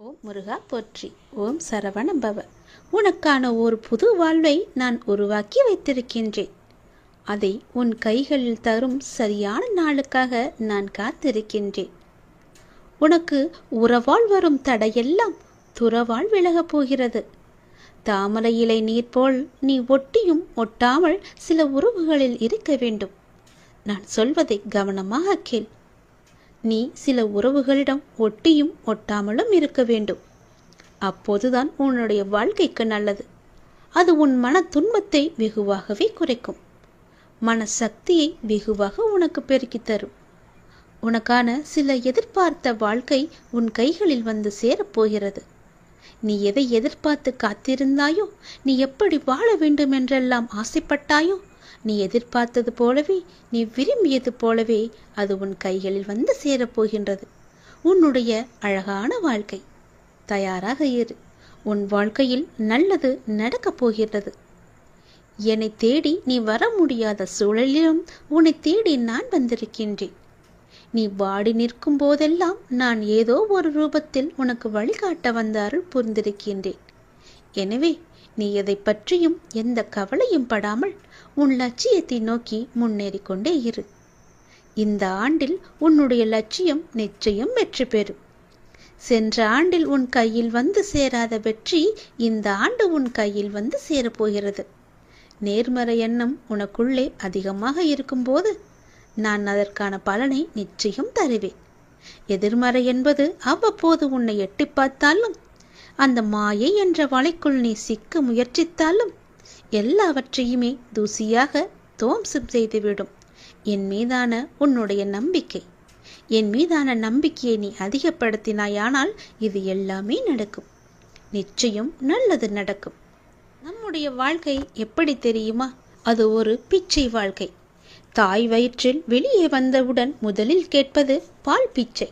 ஓம் முருகா போற்றி. ஓம் சரவண பவ. உனக்கான ஒரு புது வாழ்வை நான் உருவாக்கி வைத்திருக்கின்றேன். அதை உன் கைகளில் தரும் சரியான நாளுக்காக நான் காத்திருக்கின்றேன். உனக்கு உறவால் வரும் தடையெல்லாம் துறவால் விலகப் போகிறது. தாமரை இலை நீர் போல் நீ ஒட்டியும் ஒட்டாமல் சில உறவுகளில் இருக்க வேண்டும். நான் சொல்வதை கவனமாக கேள். நீ சில உறவுகளிடம் ஒட்டியும் ஒட்டாமலும் இருக்க வேண்டும். அப்போதுதான் உன்னுடைய வாழ்க்கைக்கு நல்லது. அது உன் மன துன்பத்தை வெகுவாகவே குறைக்கும். மன சக்தியை வெகுவாக உனக்கு பெருக்கித் தரும். உனக்கான சில எதிர்பார்த்த வாழ்க்கை உன் கைகளில் வந்து சேரப்போகிறது. நீ எதை எதிர்பார்த்து காத்திருந்தாயோ, நீ எப்படி வாழ வேண்டும் என்றெல்லாம் ஆசைப்பட்டாயோ, நீ எதிர்பார்த்தது போலவே, நீ விரும்பியது போலவே அது உன் கைகளில் வந்து சேரப்போகின்றது. உன்னுடைய அழகான வாழ்க்கை. தயாராக இரு. உன் வாழ்க்கையில் நல்லது நடக்கப் போகிறது. என்னை தேடி நீ வர முடியாத சூழலிலும் உன்னை தேடி நான் வந்திருக்கின்றேன். நீ வாடி நிற்கும் போதெல்லாம் நான் ஏதோ ஒரு ரூபத்தில் உனக்கு வழிகாட்ட வந்த அருள் புரிந்திருக்கின்றேன். எனவே நீ எதை பற்றியும் எந்த கவலையும் படாமல் உன் லட்சியத்தை நோக்கி முன்னேறி கொண்டே இரு. இந்த ஆண்டில் உன்னுடைய லட்சியம் நிச்சயம் வெற்றி பெறும். சென்ற ஆண்டில் உன் கையில் வந்து சேராத வெற்றி இந்த ஆண்டு உன் கையில் வந்து சேரப்போகிறது. நேர்மறை எண்ணம் உனக்குள்ளே அதிகமாக இருக்கும்போது நான் அதற்கான பலனை நிச்சயம் தருவேன். எதிர்மறை என்பது அவ்வப்போது உன்னை எட்டி பார்த்தாலும், அந்த மாயை என்ற வலைக்குள் நீ சிக்க முயற்சித்தாலும் எல்லாவற்றையுமே தூசியாக துவம்சம் செய்துவிடும். என் மீதான உன்னுடைய நம்பிக்கை, என் மீதான நம்பிக்கையை நீ அதிகப்படுத்தினாயானால் இது எல்லாமே நடக்கும். நிச்சயம் நல்லது நடக்கும். நம்முடைய வாழ்க்கை எப்படி தெரியுமா? அது ஒரு பிச்சை வாழ்க்கை. தாய் வயிற்றில் வெளியே வந்தவுடன் முதலில் கேட்பது பால் பிச்சை.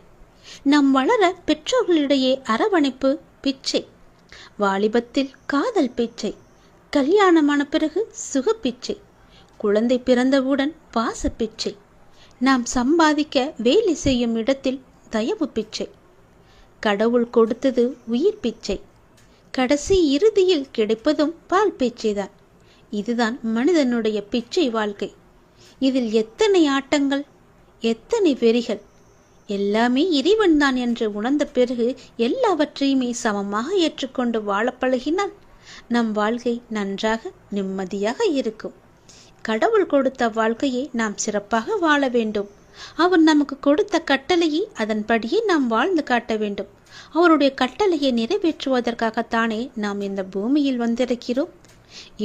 நம் வளர பெற்றோர்களிடையே அரவணைப்பு பிச்சை. வாலிபத்தில் காதல் பிச்சை. கல்யாணமான பிறகு சுகப்பிச்சை. குழந்தை பிறந்தவுடன் பாச பிச்சை. நாம் சம்பாதிக்க வேலை செய்யும் இடத்தில் தயவு பிச்சை. கடவுள் கொடுத்தது உயிர் பிச்சை. கடைசி இறுதியில் கிடைப்பதும் பால் பிச்சைதான். இதுதான் மனிதனுடைய பிச்சை வாழ்க்கை. இதில் எத்தனை ஆட்டங்கள், எத்தனை வெறிகள்! எல்லாமே இறைவன் தான் என்று உணர்ந்த பிறகு எல்லாவற்றையுமே சமமாக ஏற்றுக்கொண்டு வாழ பழகினால் நம் வாழ்க்கை நன்றாக நிம்மதியாக இருக்கும். கடவுள் கொடுத்த வாழ்க்கையை நாம் சிறப்பாக வாழ வேண்டும். அவர் நமக்கு கொடுத்த கட்டளையை அதன்படியே நாம் வாழ்ந்து காட்ட வேண்டும். அவருடைய கட்டளையை நிறைவேற்றுவதற்காகத்தானே நாம் இந்த பூமியில் வந்திருக்கிறோம்.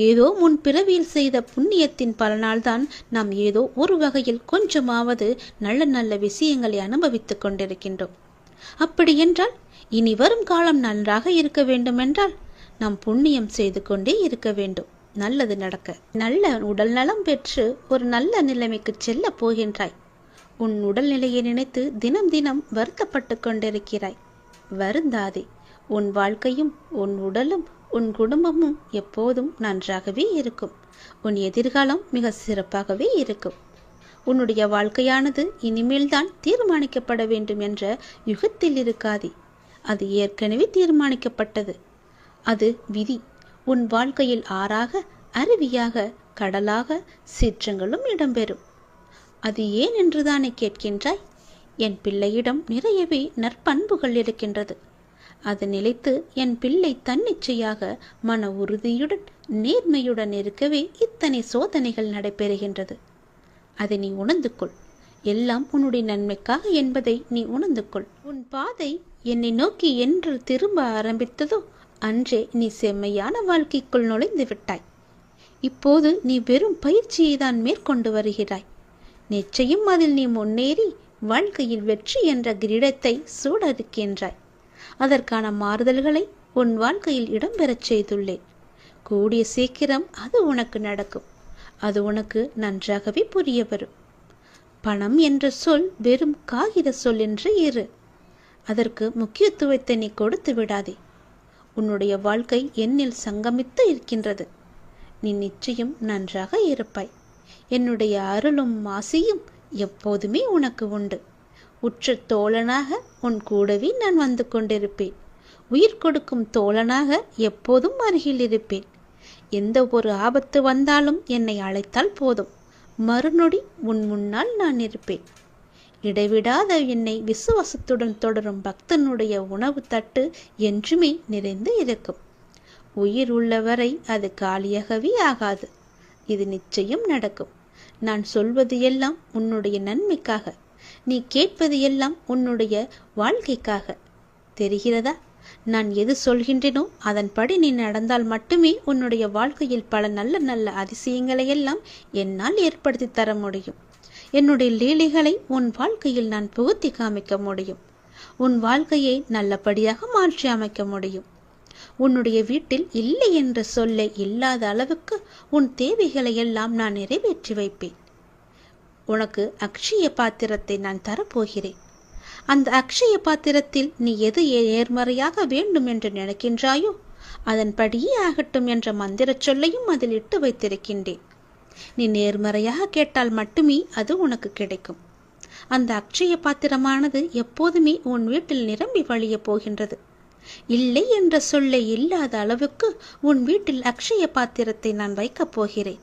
ஏதோ முன் பிறவியில் செய்த புண்ணியத்தின் பலனால்தான் நாம் ஏதோ ஒரு வகையில் கொஞ்சமாவது நல்ல நல்ல விஷயங்களை அனுபவித்துக் கொண்டிருக்கின்றோம். அப்படி என்றால் இனி வரும் காலம் நன்றாக இருக்க வேண்டுமென்றால் நாம் புண்ணியம் செய்து கொண்டே இருக்க வேண்டும். நல்லது நடக்க, நல்ல உடல் நலம் பெற்று ஒரு நல்ல நிலைமைக்கு செல்ல போகின்றாய். உன் உடல்நிலையை நினைத்து தினம் தினம் வருத்தப்பட்டு கொண்டிருக்கிறாய். வருந்தாதே. உன் வாழ்க்கையும் உன் உடலும் உன் குடும்பமும் எப்போதும் நன்றாகவே இருக்கும். உன் எதிர்காலம் மிக சிறப்பாகவே இருக்கும். உன்னுடைய வாழ்க்கையானது இனிமேல் தான் தீர்மானிக்கப்பட வேண்டும் என்ற யுகத்தில் இருக்காதே. அது ஏற்கனவே தீர்மானிக்கப்பட்டது. அது விதி. உன் வாழ்க்கையில் ஆறாக, அருவியாக, கடலாக, சீற்றங்களும் இடம்பெறும். அது ஏன் என்றுதானே கேட்கின்றாய்? என் பிள்ளையிடம் நிறையவே நற்பண்புகள் இருக்கின்றது. அது நிலைத்து என் பிள்ளை தன்னிச்சையாக மன உறுதியுடன் நேர்மையுடன் இருக்கவே இத்தனை சோதனைகள் நடைபெறுகின்றது. அதை நீ உணர்ந்து கொள். எல்லாம் உன்னுடைய நன்மைக்காக என்பதை நீ உணர்ந்து கொள். உன் பாதை என்னை நோக்கி என்று திரும்ப ஆரம்பித்ததோ அன்றே நீ செம்மையான வாழ்க்கைக்குள் நுழைந்து விட்டாய். இப்போது நீ வெறும் பயிற்சியை தான் மேற்கொண்டு வருகிறாய். நிச்சயம் அதில் நீ முன்னேறி வாழ்க்கையில் வெற்றி என்ற கிரீடத்தை சூடறுக்கின்றாய். அதற்கான மாறுதல்களை உன் வாழ்க்கையில் இடம்பெறச் செய்துள்ளேன். கூடிய சீக்கிரம் அது உனக்கு நடக்கும். அது உனக்கு நன்றாகவே புரிய வரும். பணம் என்ற சொல் வெறும் காகித சொல் என்று இரு. அதற்கு முக்கியத்துவத்தை நீ கொடுத்து விடாதே. உன்னுடைய வாழ்க்கை என்னில் சங்கமித்து இருக்கின்றது. நீ நிச்சயம் நன்றாக இருப்பாய். என்னுடைய அருளும் ஆசியும் எப்போதுமே உனக்கு உண்டு. உற்ற தோழனாக உன் கூடவே நான் வந்து கொண்டிருப்பேன். உயிர் கொடுக்கும் தோழனாக எப்போதும் அருகில் இருப்பேன். எந்த ஒரு ஆபத்து வந்தாலும் என்னை அழைத்தால் போதும், மறுநொடி உன் முன்னால் நான் இருப்பேன். இடைவிடாத என்னை விசுவாசத்துடன் தொடரும் பக்தனுடைய உணவு தட்டு என்றுமே நிறைந்து இருக்கும். உயிர் உள்ளவரை அது காலியாகவே ஆகாது. இது நிச்சயம் நடக்கும். நான் சொல்வது எல்லாம் உன்னுடைய நன்மைக்காக, நீ கேட்பது எல்லாம் உன்னுடைய வாழ்க்கைக்காக. தெரிகிறதா? நான் எது சொல்கின்றேனோ அதன்படி நீ நடந்தால் மட்டுமே உன்னுடைய வாழ்க்கையில் பல நல்ல நல்ல அதிசயங்களை எல்லாம் என்னால் ஏற்படுத்தி தர முடியும். என்னுடைய லீலைகளை உன் வாழ்க்கையில் நான் புகுத்தி காமிக்க முடியும். உன் வாழ்க்கையை நல்லபடியாக மாற்றி அமைக்க முடியும். உன்னுடைய வீட்டில் இல்லை என்ற சொல்லை இல்லாத அளவுக்கு உன் தேவைகளை எல்லாம் நான் நிறைவேற்றி வைப்பேன். உனக்கு அக்ஷய பாத்திரத்தை நான் தரப்போகிறேன். அந்த அக்ஷய பாத்திரத்தில் நீ எது நேர்மறையாக வேண்டும் என்று நினைக்கின்றாயோ அதன்படியே ஆகட்டும் என்ற மந்திர சொல்லையும் அதில் இட்டு வைத்திருக்கின்றேன். நீ நேர்மறையாக கேட்டால் மட்டுமே அது உனக்கு கிடைக்கும். அந்த அக்ஷய பாத்திரமானது எப்போதுமே உன் வீட்டில் நிரம்பி வழிய போகின்றது. இல்லை என்ற சொல்லை இல்லாத அளவுக்கு உன் வீட்டில் அக்ஷய பாத்திரத்தை நான் வைக்கப் போகிறேன்.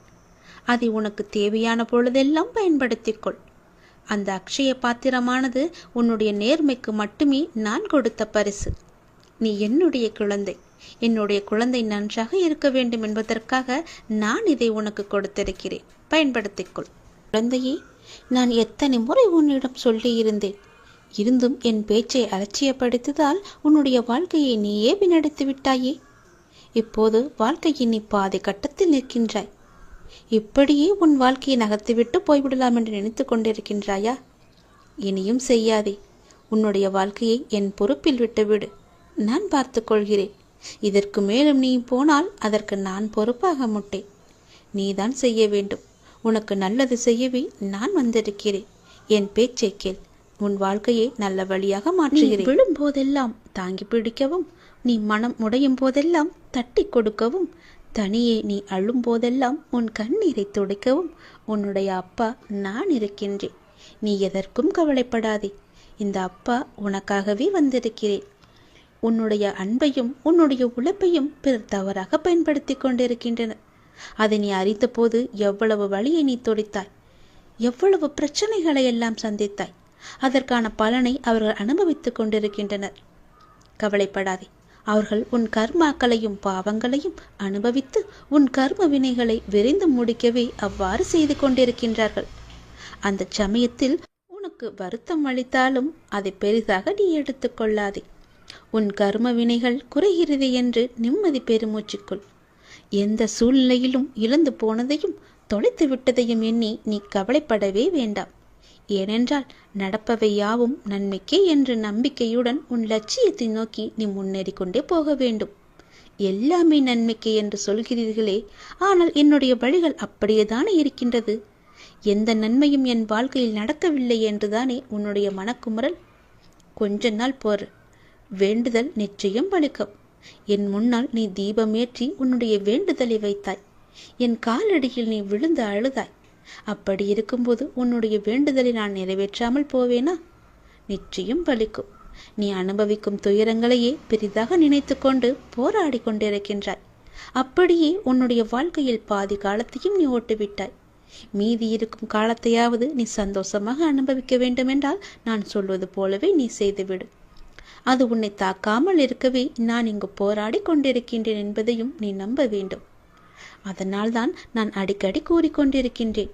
அதை உனக்கு தேவையான பொழுதெல்லாம் பயன்படுத்திக்கொள். அந்த அக்ஷய பாத்திரமானது உன்னுடைய நேர்மைக்கு மட்டுமே நான் கொடுத்த பரிசு. நீ என்னுடைய குழந்தை. என்னுடைய குழந்தை நன்றாக இருக்க வேண்டும் என்பதற்காக நான் இதை உனக்கு கொடுத்திருக்கிறேன். பயன்படுத்திக்கொள். குழந்தையே, நான் எத்தனை முறை உன்னிடம் சொல்லி இருந்தேன். இருந்தும் என் பேச்சை அலட்சியப்படுத்ததால் உன்னுடைய வாழ்க்கையை நீயே வீணடித்து விட்டாயே. இப்போது வாழ்க்கையை நீ பாதி கட்டத்தில் நிற்கின்றாய். இப்படியே உன் வாழ்க்கையை நகர்த்திவிட்டு போய்விடலாம் என்று நினைத்து கொண்டிருக்கின்றாயா? இனியும் செய்யாதே. உன்னுடைய வாழ்க்கையை என் பொறுப்பில் விட்டுவிடு. நான் பார்த்து கொள்கிறேன். இதற்கு மேலும் நீ போனால் அதற்கு நான் பொறுப்பாக மாட்டேன். நீதான் செய்ய வேண்டும். உனக்கு நல்லது செய்யவே நான் வந்திருக்கிறேன். என் பேச்சை கேள். உன் வாழ்க்கையை நல்ல வழியாக மாற்றுகிறேன். விழும் போதெல்லாம் தாங்கி பிடிக்கவும், நீ மனம் உடையும் போதெல்லாம் தட்டி கொடுக்கவும், தனியே நீ அழும் போதெல்லாம் உன் கண்ணீரை துடைக்கவும் உன்னுடைய அப்பா நான் இருக்கின்றேன். நீ எதற்கும் கவலைப்படாதே. இந்த அப்பா உனக்காகவே வந்திருக்கிறேன். உன்னுடைய அன்பையும் உன்னுடைய உழைப்பையும் பிறர் தவறாக பயன்படுத்தி கொண்டிருக்கின்றனர். அதை நீ அறிந்த போது எவ்வளவு வழியை நீ துடைத்தாய், எவ்வளவு பிரச்சனைகளை எல்லாம் சந்தித்தாய். அதற்கான பலனை அவர்கள் அனுபவித்துக் கொண்டிருக்கின்றனர். கவலைப்படாதே. அவர்கள் உன் கர்மாக்களையும் பாவங்களையும் அனுபவித்து உன் கர்ம வினைகளை விரைந்து முடிக்கவே அவ்வாறு செய்து கொண்டிருக்கின்றார்கள். அந்த சமயத்தில் உனக்கு வருத்தம் அளித்தாலும் அதை பெரிதாக நீ எடுத்துக்கொள்ளாதே. உன் கர்ம வினைகள் குறைகிறது என்று நிம்மதி பெருமூச்சுக்குள். எந்த சூழ்நிலையிலும் இழந்து போனதையும் தொலைத்து விட்டதையும் எண்ணி நீ கவலைப்படவே வேண்டாம். ஏனென்றால் நடப்பவை யாவும் நன்மைக்கே என்ற நம்பிக்கையுடன் உன் லட்சியத்தை நோக்கி நீ முன்னேறி கொண்டே போக வேண்டும். எல்லாமே நன்மைக்கே என்று சொல்கிறீர்களே, ஆனால் என்னுடைய வழிகள் அப்படியேதானே இருக்கின்றது. எந்த நன்மையும் என் வாழ்க்கையில் நடக்கவில்லை என்றுதானே உன்னுடைய மனக்குமுறல்? கொஞ்ச நாள் போர். வேண்டுதல் நிச்சயம் பலிக்கும். என் முன்னால் நீ தீபமேற்றி உன்னுடைய வேண்டுதலை வைத்தாய். என் காலடியில் நீ விழுந்து அழுதாய். அப்படி இருக்கும்போது உன்னுடைய வேண்டுதலை நான் நிறைவேற்றாமல் போவேனா? நிச்சயம் பலிக்கும். நீ அனுபவிக்கும் துயரங்களையே பெரிதாக நினைத்து கொண்டு போராடி கொண்டிருக்கின்றாய். அப்படியே உன்னுடைய வாழ்க்கையில் பாதி காலத்தையும் நீ ஓட்டுவிட்டாய். மீதி இருக்கும் காலத்தையாவது நீ சந்தோஷமாக அனுபவிக்க வேண்டுமென்றால் நான் சொல்வது போலவே நீ செய்துவிடு. அது உன்னை தாக்காமல் இருக்கவே நான் இங்கு போராடி கொண்டிருக்கின்றேன் என்பதையும் நீ நம்ப வேண்டும். அதனால்தான் நான் அடிக்கடி கூறிக்கொண்டிருக்கின்றேன்,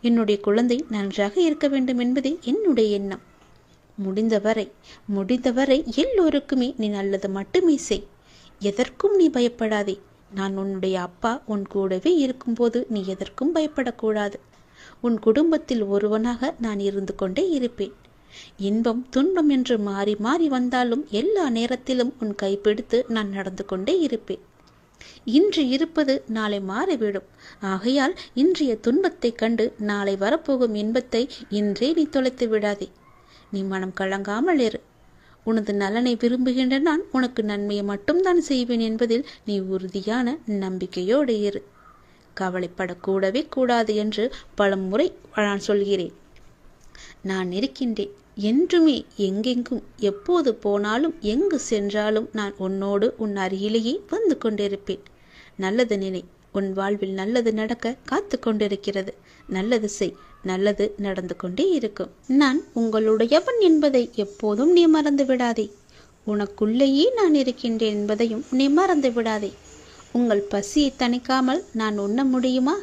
என்னுடைய குழந்தை நன்றாக இருக்க வேண்டும் என்பதே என்னுடைய எண்ணம். முடிந்தவரை எல்லோருக்குமே நீ நல்லது மட்டுமே செய். எதற்கும் நீ பயப்படாதே. நான் உன்னுடைய அப்பா உன் கூடவே இருக்கும்போது நீ எதற்கும் பயப்படக்கூடாது. உன் குடும்பத்தில் ஒருவனாக நான் இருந்து கொண்டே இருப்பேன். இன்பம் துன்பம் என்று மாறி மாறி வந்தாலும் எல்லா நேரத்திலும் உன் கைப்பிடித்து நான் நடந்து கொண்டே இருப்பேன். இன்று இருப்பது நாளை மாறிவிடும். ஆகையால் இன்றைய துன்பத்தை கண்டு நாளை வரப்போகும் இன்பத்தை இன்றே நீ தொலைத்து விடாதே. நீ மனம் கலங்காமல் இரு. உனது நலனை விரும்புகின்ற நான் உனக்கு நன்மையை மட்டும்தான் செய்வேன் என்பதில் நீ உறுதியான நம்பிக்கையோடு இரு. கவலைப்படக்கூடவே கூடாது என்று பல முறை நான் சொல்கிறேன். நான் இருக்கின்றேன். என்றுமே எங்கெங்கும் எப்போது போனாலும் எங்கு சென்றாலும் நான் உன்னோடு உன் அருகிலேயே வந்து கொண்டிருப்பேன். நல்லது நினை, உன் வாழ்வில் நல்லது நடக்க காத்து கொண்டிருக்கிறது. நல்லது செய், நல்லது நடந்து கொண்டே இருக்கும். நான் உங்களுடையவன் என்பதை எப்போதும் நீ மறந்து விடாதே. உனக்குள்ளேயே நான் இருக்கின்றேன் என்பதையும் நீ மறந்து விடாதே. உங்கள் பசியை தணிக்காமல் நான் உண்ண முடியுமா?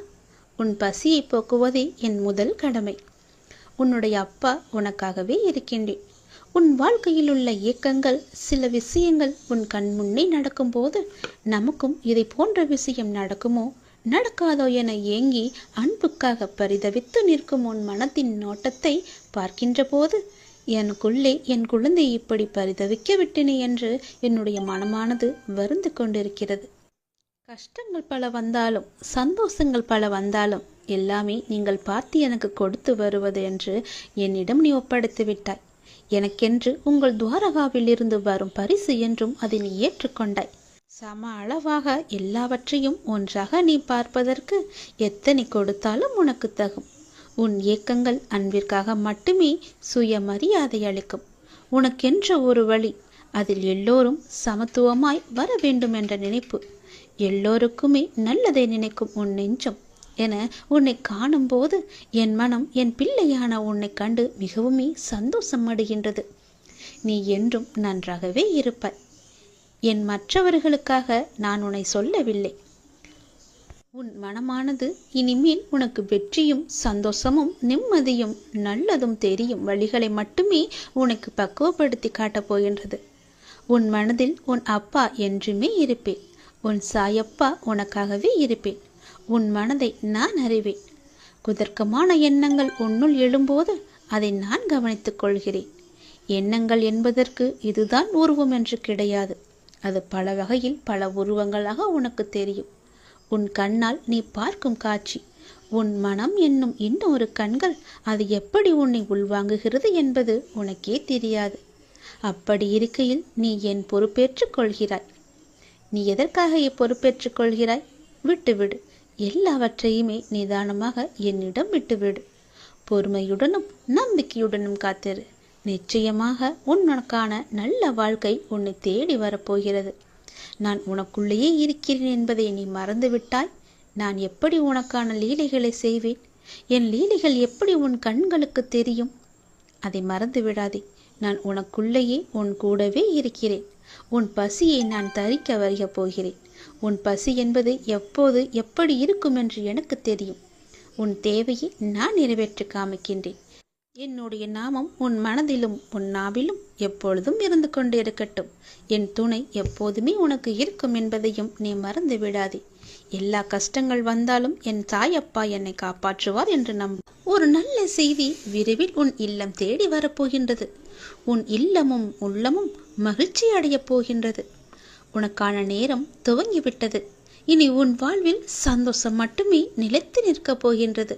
உன் பசியை போக்குவதே என் முதல் கடமை. உன்னுடைய அப்பா உனக்காகவே இருக்கின்றேன். உன் வாழ்க்கையில் உள்ள இயக்கங்கள், சில விஷயங்கள் உன் கண் முன்னே நடக்கும்போது நமக்கும் இதை போன்ற விஷயம் நடக்குமோ நடக்காதோ என ஏங்கி அன்புக்காக பரிதவித்து நிற்கும் உன் மனத்தின் நோட்டத்தை பார்க்கின்ற போது எனக்குள்ளே என் குழந்தை இப்படி பரிதவிக்க விட்டேனே என்று என்னுடைய மனமானது வருந்து கொண்டிருக்கிறது. கஷ்டங்கள் பல வந்தாலும் சந்தோஷங்கள் பல வந்தாலும் எல்லாமே நீங்கள் பார்த்து எனக்கு கொடுத்து வருவது என்று என்னிடம் நீ ஒப்படைத்து விட்டாய். எனக்கென்று உங்கள் துவாரகாவில் இருந்து வரும் பரிசு என்றும் அதை நீ ஏற்றுக்கொண்டாய். சம அளவாக எல்லாவற்றையும் ஒன்றாக நீ பார்ப்பதற்கு எத்தனை கொடுத்தாலும் உனக்கு தகும். உன் இயக்கங்கள் அன்பிற்காக மட்டுமே சுயமரியாதை அளிக்கும். உனக்கென்ற ஒரு வழி, அதில் எல்லோரும் சமத்துவமாய் வர வேண்டும் என்ற நினைப்பு, எல்லோருக்குமே நல்லதை நினைக்கும் உன் நெஞ்சம் என உன்னை காணும்போது என் மனம் என் பிள்ளையான உன்னை கண்டு மிகவுமே சந்தோஷம் அடைகின்றது. நீ என்றும் நன்றாகவே இருப்பாய். என் மற்றவர்களுக்காக நான் உன்னை சொல்லவில்லை. உன் மனமானது இனிமேல் உனக்கு வெற்றியும் சந்தோஷமும் நிம்மதியும் நல்லதும் தெரியும் வழிகளை மட்டுமே உனக்கு பக்குவப்படுத்தி காட்டப் போகின்றது. உன் மனதில் உன் அப்பா என்றுமே இருப்பேன். உன் சாயப்பா உனக்காகவே இருப்பேன். உன் மனதை நான் அறிவேன். குதர்க்கமான எண்ணங்கள் உன்னுள் எழும்போது அதை நான் கவனித்துக் கொள்கிறேன். எண்ணங்கள் என்பதற்கு இதுதான் உருவம் என்று கிடையாது. அது பல வகையில் பல உருவங்களாக உனக்கு தெரியும். உன் கண்ணால் நீ பார்க்கும் காட்சி, உன் மனம் என்னும் இன்னொரு கண்கள் அது எப்படி உன்னை உள்வாங்குகிறது என்பது உனக்கே தெரியாது. அப்படி இருக்கையில் நீ என் பொறுப்பேற்றுக் கொள்கிறாய். நீ எதற்காக பொறுப்பேற்றுக் கொள்கிறாய்? விட்டுவிடு. எல்லாவற்றையுமே நிதானமாக என்னிடம் விட்டுவிடு. பொறுமையுடனும் நம்பிக்கையுடனும் காத்திரு. நிச்சயமாக உனக்கான நல்ல வாழ்க்கை உன்னை தேடி வரப்போகிறது. நான் உனக்குள்ளேயே இருக்கிறேன் என்பதை நீ மறந்துவிட்டாய். நான் எப்படி உனக்கான லீலைகளை செய்வேன்? என் லீலைகள் எப்படி உன் கண்களுக்கு தெரியும்? அதை மறந்து விடாதே. நான் உனக்குள்ளேயே உன் கூடவே இருக்கிறேன். உன் பசியை நான் தரிக்க வருகப் போகிறேன். உன் பசி என்பது எப்போது எப்படி இருக்கும் என்று எனக்கு தெரியும். உன் தேவையை நான் நிறைவேற்றி காமிக்கின்றேன். என்னுடைய நாமம் உன் மனதிலும் உன் நாவிலும் எப்பொழுதும் இருந்து கொண்டு இருக்கட்டும். என் துணை எப்போதுமே உனக்கு இருக்கும் என்பதையும் நீ மறந்து விடாதே. எல்லா கஷ்டங்கள் வந்தாலும் என் தாயப்பா என்னை காப்பாற்றுவார் என்று நம்பு. ஒரு நல்ல செய்தி விரைவில் உன் இல்லம் தேடி வரப்போகின்றது. உன் இல்லமும் உள்ளமும் மகிழ்ச்சி அடையப் போகின்றது. உனக்கான நேரம் துவங்கிவிட்டது. இனி உன் வாழ்வில் சந்தோஷம் மட்டுமே நிலைத்து நிற்கப் போகின்றது.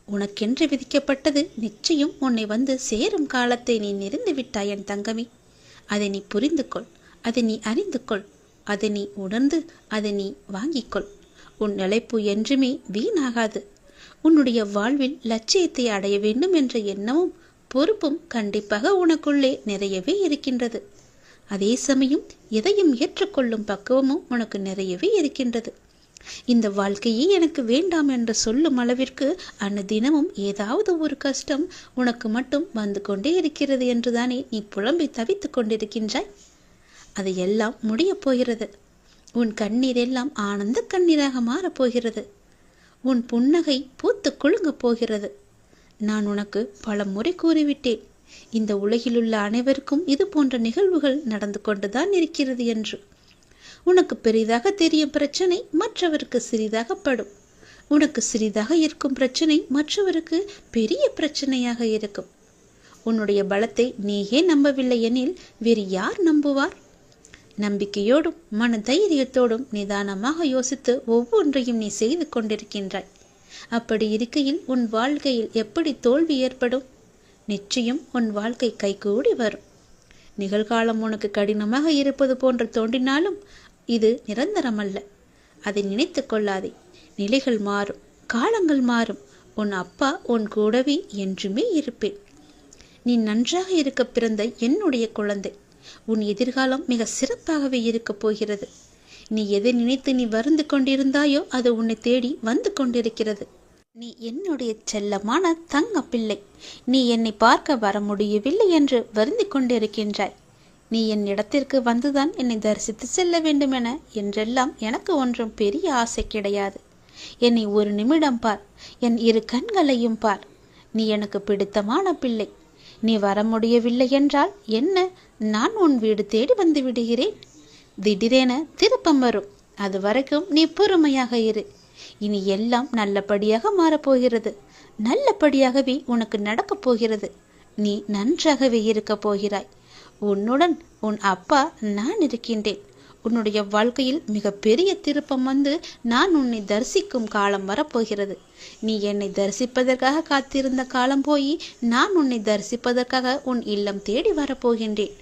உனக்கென்று விதிக்கப்பட்டது நிச்சயம் உன்னை வந்து சேரும் காலத்தை நீ நெருங்கி விட்டாய் என் தங்கமே. அதை நீ புரிந்து கொள். அதை நீ அறிந்து கொள். அதை நீ உணர்ந்து அதை நீ வாங்கிக்கொள். உன் நிலைப்பு என்றுமே வீணாகாது. உன்னுடைய வாழ்வில் லட்சியத்தை அடைய வேண்டும் என்ற எண்ணமும் பொறுப்பும் கண்டிப்பாக உனக்குள்ளே நிறையவே இருக்கின்றது. அதே சமயம் எதையும் ஏற்றுக்கொள்ளும் பக்குவமும் உனக்கு நிறையவே இருக்கின்றது. இந்த வாழ்க்கையே எனக்கு வேண்டாம் என்று சொல்லும் அளவிற்கு அனுதினமும் ஏதாவது ஒரு கஷ்டம் உனக்கு மட்டும் வந்து கொண்டே இருக்கிறது என்றுதானே நீ புலம்பி தவித்துக் கொண்டிருக்கின்றாய். அது எல்லாம் முடியப் போகிறது. உன் கண்ணீர் எல்லாம் ஆனந்த கண்ணீராக மாறப்போகிறது. உன் புன்னகை பூத்து குலுங்கப் போகிறது. நான் உனக்கு பல முறை கூறிவிட்டேன், இந்த உலகிலுள்ள அனைவருக்கும் இது போன்ற நிகழ்வுகள் நடந்து கொண்டுதான் இருக்கிறது என்று. உனக்கு பெரிதாக தெரியும் பிரச்சனை மற்றவருக்கு சிறிதாக படும். உனக்கு சிறிதாக இருக்கும் பிரச்சனை மற்றவருக்கு பெரிய பிரச்சனையாக இருக்கும். உன்னுடைய பலத்தை நீயே நம்பவில்லை எனில் வேறு யார் நம்புவார்? நம்பிக்கையோடும் மன தைரியத்தோடும் நிதானமாக யோசித்து ஒவ்வொன்றையும் நீ செய்து கொண்டிருக்கின்றாய். அப்படி இருக்கையில் உன் வாழ்க்கையில் எப்படி தோல்வி ஏற்படும்? நிச்சயம் உன் வாழ்க்கை கைகூடி வரும். நிகழ்காலம் உனக்கு கடினமாக இருப்பது போன்று தோன்றினாலும் இது நிரந்தரமல்ல. அதை நினைத்து கொள்ளாதே. நிலைகள் மாறும், காலங்கள் மாறும். உன் அப்பா உன் கூடவே என்றுமே இருப்பேன். நீ நன்றாக இருக்க பிறந்த என்னுடைய குழந்தை. உன் எதிர்காலம் மிக சிறப்பாகவே இருக்கப் போகிறது. நீ எதை நினைத்து நீ வருந்து கொண்டிருந்தாயோ அது உன்னை தேடி வந்து கொண்டிருக்கிறது. நீ என்னுடைய செல்லமான தங்க பிள்ளை. நீ என்னை பார்க்க வர முடியவில்லை என்று வருந்தி கொண்டிருக்கின்றாய். நீ என் இடத்திற்கு வந்துதான் என்னை தரிசித்து செல்ல வேண்டுமென என்றெல்லாம் எனக்கு ஒன்றும் பெரிய ஆசை கிடையாது. என்னை ஒரு நிமிடம் பார், என் இரு கண்களையும் பார். நீ எனக்கு பிடித்தமான பிள்ளை. நீ வர முடியவில்லை என்றால் என்ன, நான் உன் வீடு தேடி வந்து விடுகிறேன். திடீரென திருப்பம் வரும். அது வரைக்கும் நீ பொறுமையாக இரு. இனி எல்லாம் நல்லபடியாக மாறப்போகிறது. நல்லபடியாகவே உனக்கு நடக்கப் போகிறது. நீ நன்றாகவே இருக்கப் போகிறாய். உன்னுடன் உன் அப்பா நான் இருக்கின்றேன். உன்னுடைய வாழ்க்கையில் மிக பெரிய திருப்பம் வந்து நான் உன்னை தரிசிக்கும் காலம் வரப்போகிறது. நீ என்னை தரிசிப்பதற்காக காத்திருந்த காலம் போய் நான் உன்னை தரிசிப்பதற்காக உன் இல்லம் தேடி வரப்போகின்றேன்.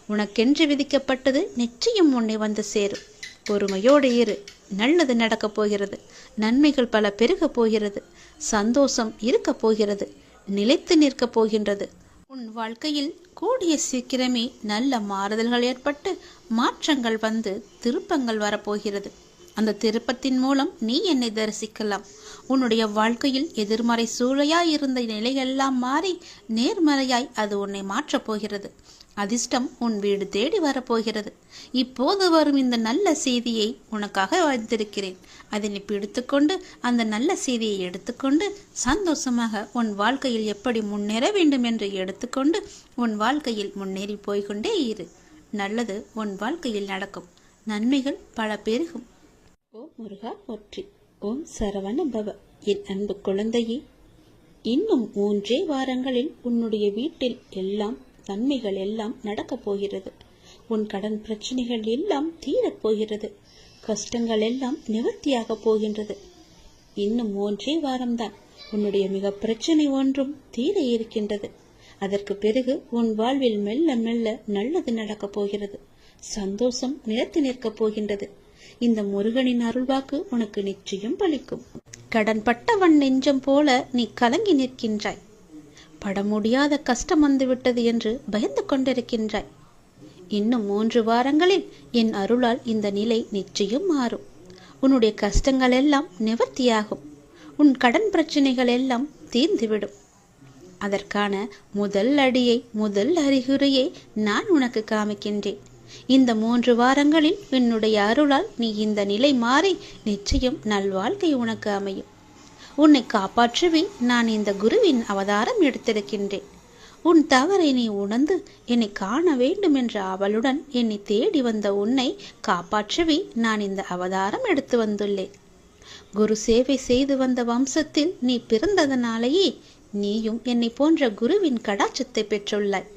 உனக்கென்று விதிக்கப்பட்டது நிச்சயம் உன்னை வந்து சேரும். பொறுமையோடு இரு. நல்லது நடக்கப் போகிறது. நன்மைகள் பல பெருகப் போகிறது. சந்தோஷம் இருக்கப் போகிறது. நிலைத்து நிற்கப் போகின்றது. உன் வாழ்க்கையில் கூடிய சீக்கிரமே நல்ல மாறுதல்கள் ஏற்பட்டு மாற்றங்கள் வந்து திருப்பங்கள் வரப்போகிறது. அந்த திருப்பத்தின் மூலம் நீ என்னை தரிசிக்கலாம். உன்னுடைய வாழ்க்கையில் எதிர்மறை சூழலாய் இருந்த நிலையெல்லாம் மாறி நேர்மறையாய் அது உன்னை மாற்றப் போகிறது. அதிர்ஷ்டம் உன் வீடு தேடி வரப்போகிறது. இப்போது வரும் இந்த நல்ல செய்தியை உனக்காக வைத்திருக்கிறேன். அதை நீ பிடித்துக்கொண்டு அந்த நல்ல செய்தியை எடுத்துக்கொண்டு சந்தோஷமாக உன் வாழ்க்கையில் எப்படி முன்னேற வேண்டும் என்று எடுத்துக்கொண்டு உன் வாழ்க்கையில் முன்னேறி போய்கொண்டே இரு. நல்லது உன் வாழ்க்கையில் நடக்கும். நன்மைகள் பல பெருகும். ஓம் முருகா போற்றி. ஓம் சரவண பவ. என் அன்பு குழந்தையே, இன்னும் 3 வாரங்களில் உன்னுடைய வீட்டில் எல்லாம் நன்மைகள் எல்லாம் நடக்கப் போகிறது. உன் கடன் பிரச்சனைகள் எல்லாம் தீரப் போகிறது. கஷ்டங்கள் எல்லாம் நிவர்த்தியாக போகின்றது. இன்னும் 3 வாரம்தான். உன்னுடைய மிக பிரச்சனை ஒன்றும் தீர இருக்கின்றது. அதற்கு பிறகு உன் வாழ்வில் மெல்ல மெல்ல நல்லது நடக்கப் போகிறது. சந்தோஷம் நிலைத்து நிற்கப் போகின்றது. இந்த முருகனின் அருள்வாக்கு உனக்கு நிச்சயம் பலிக்கும். கடன் பட்டவன் நெஞ்சம் போல நீ கலங்கி நிற்கின்றாய். பட முடியாத கஷ்டம் வந்துவிட்டது என்று பயந்து கொண்டிருக்கின்றாய். இன்னும் 3 வாரங்களில் என் அருளால் இந்த நிலை நிச்சயம் மாறும். உன்னுடைய கஷ்டங்கள் எல்லாம் நிவர்த்தியாகும். உன் கடன் பிரச்சனைகள் எல்லாம் தீர்ந்துவிடும். அதற்கான முதல் அடியை, முதல் அறிகுறியை நான் உனக்கு காமிக்கின்றேன். இந்த 3 வாரங்களில் என்னுடைய அருளால் நீ இந்த நிலை மாறி நிச்சயம் நல்வாழ்க்கை உனக்கு அமையும். உன்னை காப்பாற்றவே நான் இந்த குருவின் அவதாரம் எடுத்திருக்கின்றேன். உன் தவறை நீ உணர்ந்து என்னை காண வேண்டும் என்ற ஆவலுடன் என்னை தேடி வந்த உன்னை காப்பாற்றவே நான் இந்த அவதாரம் எடுத்து வந்துள்ளேன். குரு சேவை செய்து வந்த வம்சத்தில் நீ பிறந்ததனாலேயே நீயும் என்னை போன்ற குருவின் கடாட்சத்தை பெற்றுள்ளாய்.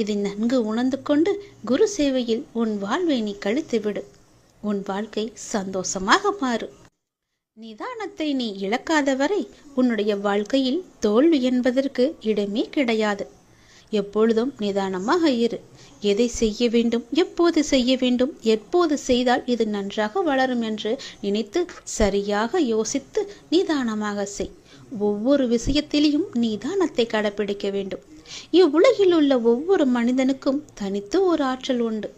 இதை நன்கு உணர்ந்து கொண்டு குரு சேவையில் உன் வாழ்வை நீ கழித்து விடு. உன் வாழ்க்கை சந்தோஷமாக மாறும். நிதானத்தை நீ இழக்காத வரை உன்னுடைய வாழ்க்கையில் தோல்வி என்பதற்கு இடமே கிடையாது. எப்பொழுதும் நிதானமாக இரு. எதை செய்ய வேண்டும், எப்போது செய்ய வேண்டும், எப்போது செய்தால் இது நன்றாக வளரும் என்று நினைத்து சரியாக யோசித்து நிதானமாக செய். ஒவ்வொரு விஷயத்திலையும் நிதானத்தை கடைபிடிக்க வேண்டும். இவ்வுலகில் உள்ள ஒவ்வொரு மனிதனுக்கும் தனித்து ஒரு ஆற்றல் உண்டு.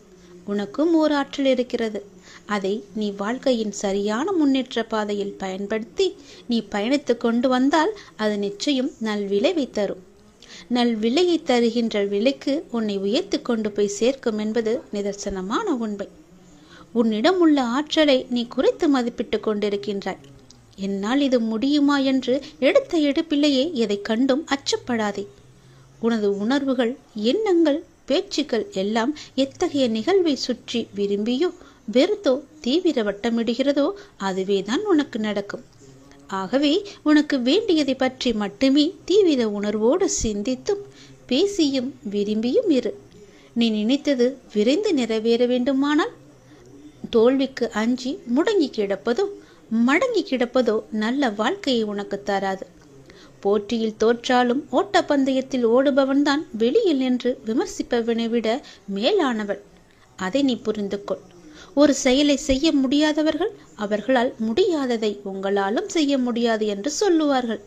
உனக்கும் ஒரு ஆற்றல் இருக்கிறது. அதை நீ வாழ்க்கையின் சரியான முன்னேற்ற பாதையில் பயன்படுத்தி நீ பயணித்து கொண்டு வந்தால் அது நிச்சயம் நல்விளைவை தரும். நல்விளையை தருகின்ற விலைக்கு உன்னை உயர்த்தி கொண்டு போய் சேர்க்கும் என்பது நிதர்சனமான உண்மை. உன்னிடம் உள்ள ஆற்றலை நீ குறைத்து மதிப்பிட்டு கொண்டிருக்கின்றாய். என்னால் இது முடியுமா என்று எடுத்த எடுப்பிலேயே எதை கண்டும் அச்சப்படாதே. உனது உணர்வுகள், எண்ணங்கள், பேச்சுக்கள் எல்லாம் எத்தகைய நிகழ்வை சுற்றி விரும்பியோ வெறுத்தோ தீவிர வட்டமிடுகிறதோ அதுவேதான் உனக்கு நடக்கும். ஆகவே உனக்கு வேண்டியதை பற்றி மட்டுமே தீவிர உணர்வோடு சிந்தித்தும் பேசியும் விரும்பியும் இரு. நீ நினைத்தது விரைந்து நிறைவேற வேண்டுமானால் தோல்விக்கு அஞ்சி முடங்கி கிடப்பதோ மடங்கி கிடப்பதோ நல்ல வாழ்க்கையை உனக்கு தராது. போட்டியில் தோற்றாலும் ஓட்டப்பந்தயத்தில் ஓடுபவன்தான் வெளியில் நின்று விமர்சிப்பவனை விட மேலானவன். அதை நீ புரிந்து கொள். ஒரு செயலை செய்ய முடியாதவர்கள் அவர்களால் முடியாததை உங்களாலும் செய்ய முடியாது என்று சொல்லுவார்கள்.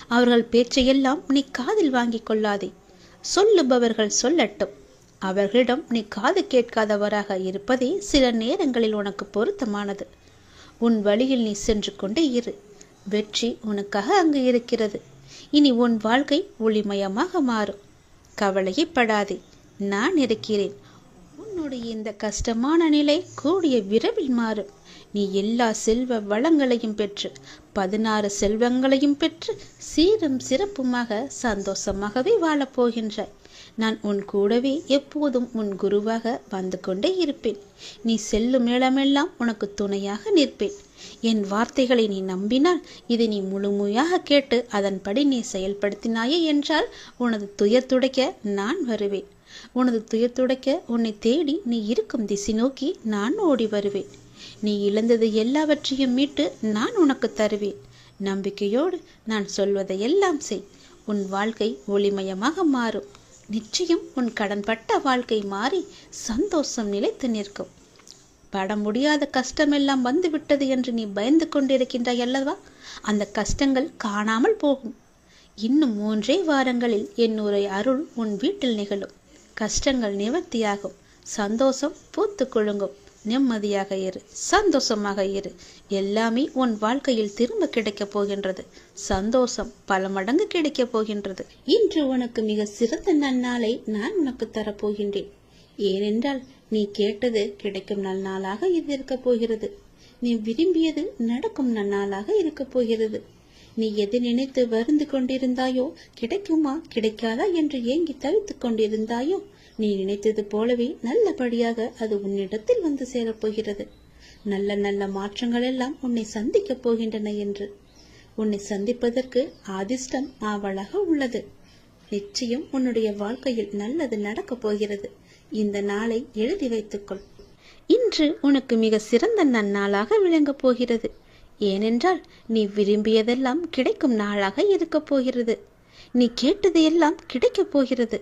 அவர்கள் பேச்சையெல்லாம் நீ காதில் வாங்கிக் கொள்ளாதே. சொல்லுபவர்கள் சொல்லட்டும். அவர்களிடம் நீ காது கேட்காதவராக இருப்பதே சில நேரங்களில் உனக்கு பொருத்தமானது. உன் வழியில் நீ சென்று கொண்டே இரு. வெற்றி உனக்காக அங்கு இருக்கிறது. இனி உன் வாழ்க்கை ஒளிமயமாக மாறும். கவலையே படாதே, நான் இருக்கிறேன். உன்னுடைய இந்த கஷ்டமான நிலை கூடிய விரைவில் மாறும். நீ எல்லா செல்வ வளங்களையும் பெற்று 16 செல்வங்களையும் பெற்று சீரும் சிறப்புமாக சந்தோஷமாகவே வாழப்போகின்றாய். நான் உன் கூடவே எப்போதும் உன் குருவாக வந்து கொண்டே இருப்பேன். நீ செல்லும் இடமெல்லாம் உனக்கு துணையாக நிற்பேன். என் வார்த்தைகளை நீ நம்பினால், இதை நீ முழுமையாக கேட்டு அதன்படி நீ செயல்படுத்தினாயே என்றால் உனது துயர் துடைக்க நான் வருவேன். உனது துயர் துடைக்க உன்னை தேடி நீ இருக்கும் திசை நோக்கி நான் ஓடி வருவேன். நீ இழந்தது எல்லாவற்றையும் மீட்டு நான் உனக்கு தருவேன். நம்பிக்கையோடு நான் சொல்வதையெல்லாம் செய். உன் வாழ்க்கை ஒளிமயமாக மாறும். நிச்சயம் உன் கடன்பட்ட வாழ்க்கை மாறி சந்தோஷம் நிலைத்து நிற்கும். பட முடியாத கஷ்டமெல்லாம் வந்துவிட்டது என்று நீ பயந்து கொண்டிருக்கின்றாய் அல்லவா? அந்த கஷ்டங்கள் காணாமல் போகும். இன்னும் 3 வாரங்களில் என்னுடைய அருள் உன் வீட்டில் நிகழும். கஷ்டங்கள் நிவர்த்தியாகும். சந்தோஷம் பூத்து குலுங்கும். நிம்மதியாக இரு, சந்தோஷமாக இரு. எல்லாமே உன் வாழ்க்கையில் திரும்ப கிடைக்கப் போகின்றது. சந்தோஷம் பல மடங்கு கிடைக்கப் போகின்றது. இன்று உனக்கு மிக சிறந்த நன்னாளை நான் உனக்கு தரப்போகின்றேன். ஏனென்றால் நீ கேட்டது கிடைக்கும் நன்னாளாக இது இருக்கப் போகிறது. நீ விரும்பியது நடக்கும் நன்னாளாக இருக்கப் போகிறது. நீ எது நினைத்து வருந்து கொண்டிருந்தாயோ, கிடைக்குமா கிடைக்காதா என்று ஏங்கி தவித்துக் கொண்டிருந்தாயோ, நீ நினைத்தது போலவே நல்லபடியாக அது உன்னிடத்தில் வந்து சேரப்போகிறது. நல்ல நல்ல மாற்றங்கள் எல்லாம் உன்னை சந்திக்கப் போகின்றன என்று. உன்னை சந்திப்பதற்கு அதிர்ஷ்டம் ஆவலாக உள்ளது. நிச்சயம் உன்னுடைய வாழ்க்கையில் நல்லது நடக்கப் போகிறது. இந்த நாளை எழுதி வைத்துக்கொள். இன்று உனக்கு மிக சிறந்த நன்னாளாக விளங்கப் போகிறது. ஏனென்றால் நீ விரும்பியதெல்லாம் கிடைக்கும் நாளாக இருக்கப் போகிறது. நீ கேட்டது எல்லாம் கிடைக்கப் போகிறது.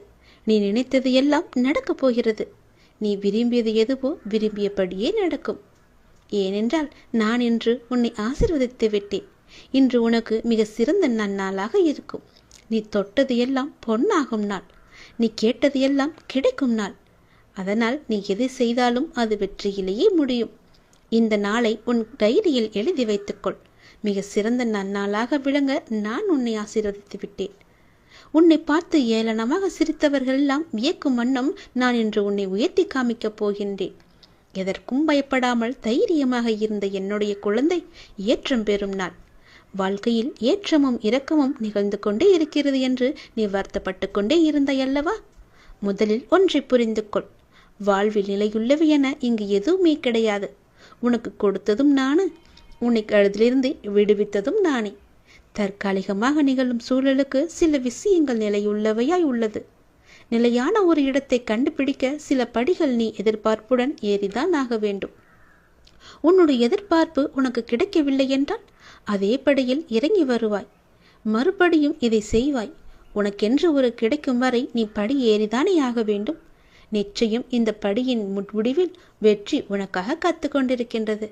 நீ நினைத்தது எல்லாம் நடக்கப் போகிறது. நீ விரும்பியது எதுவோ விரும்பியபடியே நடக்கும். ஏனென்றால் நான் இன்று உன்னை ஆசீர்வதித்து விட்டேன். இன்று உனக்கு மிக சிறந்த நன்னாளாக இருக்கும். நீ தொட்டது எல்லாம் பொன்னாகும் நாள். நீ கேட்டது எல்லாம் கிடைக்கும் நாள். அதனால் நீ எது செய்தாலும் அது வெற்றியிலேயே முடியும். இந்த நாளை உன் டைரியில் எழுதி வைத்துக்கொள். மிக சிறந்த நன்னாளாக விளங்க நான் உன்னை ஆசீர்வதித்து விட்டேன். உன்னை பார்த்து ஏளனமாக சிரித்தவர்கள் எல்லாம் வியக்கும் வண்ணம் நான் இன்று உன்னை உயர்த்தி காமிக்கப் போகின்றேன். எதற்கும் பயப்படாமல் தைரியமாக இருந்த என்னுடைய குழந்தை ஏற்றம் பெறும் நாள். வாழ்க்கையில் ஏற்றமும் இரக்கமும் நிகழ்ந்து கொண்டே இருக்கிறது என்று நீ வருத்தப்பட்டு கொண்டே இருந்தாயல்லவா? முதலில் ஒன்றை புரிந்து கொள். வாழ்வில் நிலையுள்ளவை என இங்கு எதுவுமே கிடையாது. உனக்கு கொடுத்ததும் நானு, உன்னை கழுதிலிருந்து விடுவித்ததும் நானே. தற்காலிகமாக நிகழும் சூழலுக்கு சில விஷயங்கள் நிலையுள்ளவையாய் உள்ளது. நிலையான ஒரு இடத்தை கண்டுபிடிக்க சில படிகள் நீ எதிர்பார்ப்புடன் ஏறிதான் ஆக வேண்டும். உன்னுடைய எதிர்பார்ப்பு உனக்கு கிடைக்கவில்லை என்றால் அதே படியில் இறங்கி வருவாய். மறுபடியும் இதை செய்வாய். உனக்கென்று ஒரு கிடைக்கும் வரை நீ படி ஏறிதானே ஆக வேண்டும். நிச்சயம் இந்த படியின் முடிவில் வெற்றி உனக்காக காத்து கொண்டிருக்கின்றது.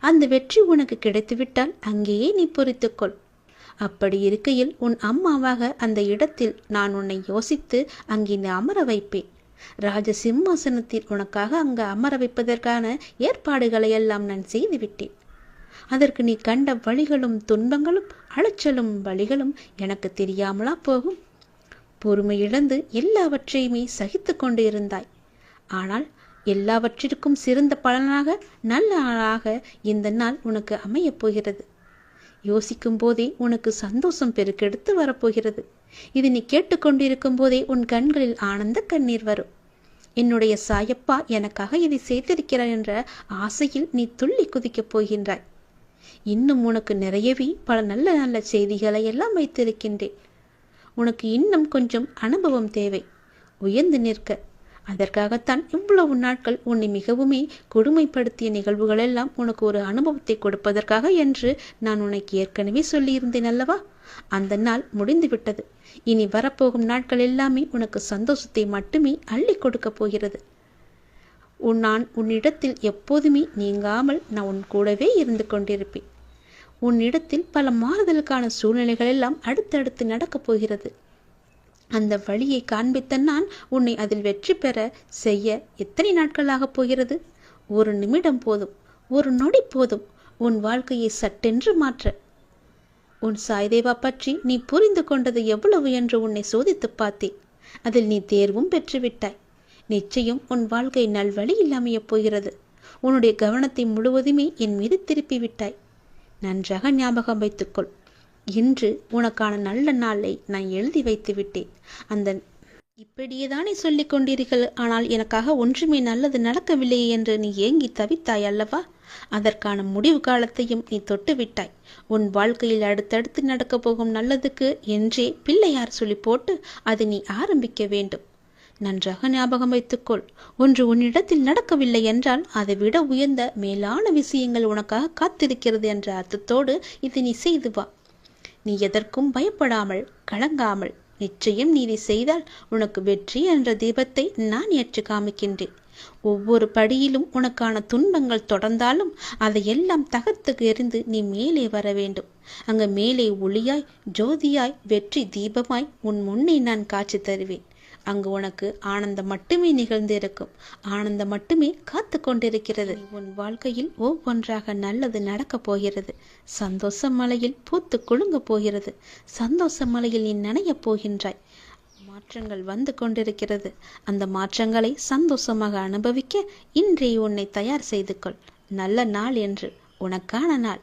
அந்த வெற்றி உனக்கு கிடைத்துவிட்டால் அங்கேயே நீ பொறுத்துக்கொள். அப்படி இருக்கையில் உன் அம்மாவாக அந்த இடத்தில் நான் உன்னை யோசித்து அங்கே நீ அமர வைப்பேன். ராஜ சிம்மாசனத்தில் உனக்காக அங்கு அமர வைப்பதற்கான ஏற்பாடுகளை எல்லாம் நான் செய்துவிட்டேன். அதற்கு நீ கண்ட வழிகளும் துன்பங்களும் அலைச்சலும் வழிகளும் எனக்கு தெரியாமலா போகும்? பொறுமையிழந்து எல்லாவற்றையுமே சகித்து கொண்டு இருந்தாய். ஆனால் எல்லாவற்றிற்கும் சிறந்த பலனாக நல்ல நாளாக இந்த நாள் உனக்கு அமையப் போகிறது. யோசிக்கும் போதே உனக்கு சந்தோஷம் பெருக்கெடுத்து வரப்போகிறது. இது நீ கேட்டுக்கொண்டிருக்கும் போதே உன் கண்களில் ஆனந்த கண்ணீர் வரும். என்னுடைய சாயப்பா எனக்காக இதை செய்திருக்கிறார் என்ற ஆசையில் நீ துள்ளி குதிக்கப் போகின்றாய். இன்னும் உனக்கு நிறையவே பல நல்ல நல்ல செய்திகளை எல்லாம் வைத்திருக்கின்றேன். உனக்கு இன்னும் கொஞ்சம் அனுபவம் தேவை. உயர்ந்து நிற்க. அதற்காகத்தான் இவ்வளவு நாட்கள் உன்னை மிகவுமே கொடுமைப்படுத்திய நிகழ்வுகள் எல்லாம் உனக்கு ஒரு அனுபவத்தை கொடுப்பதற்காக என்று நான் உனக்கு ஏற்கனவே சொல்லியிருந்தேன் அல்லவா? அந்த நாள் முடிந்து விட்டது. இனி வரப்போகும் நாட்கள் எல்லாமே உனக்கு சந்தோஷத்தை மட்டுமே அள்ளி கொடுக்க போகிறது. நான் உன்னிடத்தில் எப்போதுமே நீங்காமல் நான் உன் கூடவே இருந்து கொண்டிருப்பேன். உன்னிடத்தில் பல மாறுதலுக்கான சூழ்நிலைகள் எல்லாம் அடுத்தடுத்து நடக்கப் போகிறது. அந்த வழியை காண்பித்த நான் உன்னை அதில் வெற்றி பெற செய்ய எத்தனை நாட்களாக போகிறது? ஒரு நிமிடம் போதும், ஒரு நொடி போதும் உன் வாழ்க்கையை சட்டென்று மாற்ற. உன் சாய்தேவா பற்றி நீ புரிந்து கொண்டது எவ்வளவு என்று உன்னை சோதித்து பார்த்தேன். அதில் நீ தேர்வும் பெற்றுவிட்டாய். நிச்சயம் உன் வாழ்க்கை நல்வழியில் அமையப் போகிறது. உன்னுடைய கவனத்தை முழுவதுமே என் மீது திருப்பி விட்டாய். நன்றாக ஞாபகம் வைத்துக்கொள். இன்று உனக்கான நல்ல நாளை நான் எழுதி வைத்து விட்டேன். அந்த இப்படியேதானே சொல்லிக் கொண்டீர்கள், ஆனால் எனக்காக ஒன்றுமே நல்லது நடக்கவில்லையே என்று நீ ஏங்கி தவித்தாய் அல்லவா? அதற்கான முடிவு காலத்தையும் நீ தொட்டுவிட்டாய். உன் வாழ்க்கையில் அடுத்தடுத்து நடக்கப் போகும் நல்லதுக்கு என்றே பிள்ளையார் சொல்லி போட்டு அதை நீ ஆரம்பிக்க வேண்டும். நன்றாக ஞாபகம் வைத்துக்கொள். ஒன்று உன்னிடத்தில் நடக்கவில்லை என்றால் அதை விட உயர்ந்த மேலான விஷயங்கள் உனக்காக காத்திருக்கிறது என்ற அர்த்தத்தோடு இதை நீ செய்து வா. நீ எதற்கும் பயப்படாமல் கலங்காமல் நிச்சயம் நீ இதை செய்தால் உனக்கு வெற்றி என்ற தீபத்தை நான் ஏற்று காமிக்கின்றேன். ஒவ்வொரு படியிலும் உனக்கான துன்பங்கள் தொடர்ந்தாலும் அதையெல்லாம் தகர்த்து எறிந்து நீ மேலே வர வேண்டும். அங்கு மேலே ஒளியாய் ஜோதியாய் வெற்றி தீபமாய் உன் முன்னே நான் காட்சி தருவேன். அங்கு உனக்கு ஆனந்தம் மட்டுமே நிகழ்ந்திருக்கும். ஆனந்தம் மட்டுமே காத்து கொண்டிருக்கிறது. உன் வாழ்க்கையில் ஒவ்வொன்றாக நல்லது நடக்கப் போகிறது. சந்தோஷ மலையில் பூத்து குலுங்க போகிறது. சந்தோஷ மலையில் நீ நனையப் போகின்றாய். மாற்றங்கள் வந்து கொண்டிருக்கிறது. அந்த மாற்றங்களை சந்தோஷமாக அனுபவிக்க இன்றே உன்னை தயார் செய்து கொள். நல்ல நாள் என்று, உனக்கான நாள்.